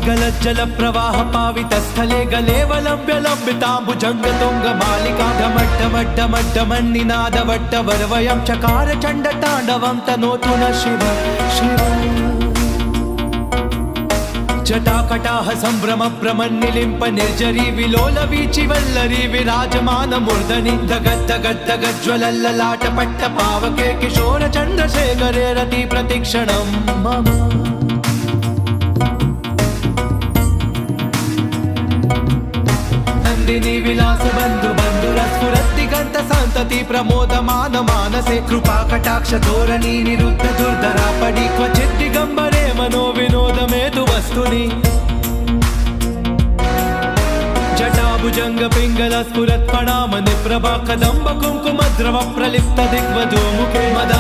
गलज्जल प्रवाह पावित स्थले गलेवलंब्य लंबितांबुजंग तुंग मालिका ढमड्ढमड्ढमड्ढमन्निनाद वट्टवर्वयं चकार चंड तांडवं तनोतु न शिव शिव जटाकटाह संभ्रम प्रमन्निलिंप निर्जरी विलोल वीचि वल्लरी विराजमान मूर्धनि दगद्दगद्दगज्ज्वलल्ललाट पट्ट पावके किशोर चंद्रशेखरे रति प्रतिक्षणं मम नंदिनी विलास बंधु बंधुरस्फुरद्दिगंत संतति प्रमोदमान मानसे कृपा कटाक्ष धोरणी निरुद्ध दुर्धरा पडी क्वचित् दिगंबरे मनो विनोद मेतु वस्तुनि जटाभुजंग पिंगल स्फुरत् प्रणाम निप्रभा कदंब कुंकुम द्रव प्रलिप्त दिग्वजो मुखे मदा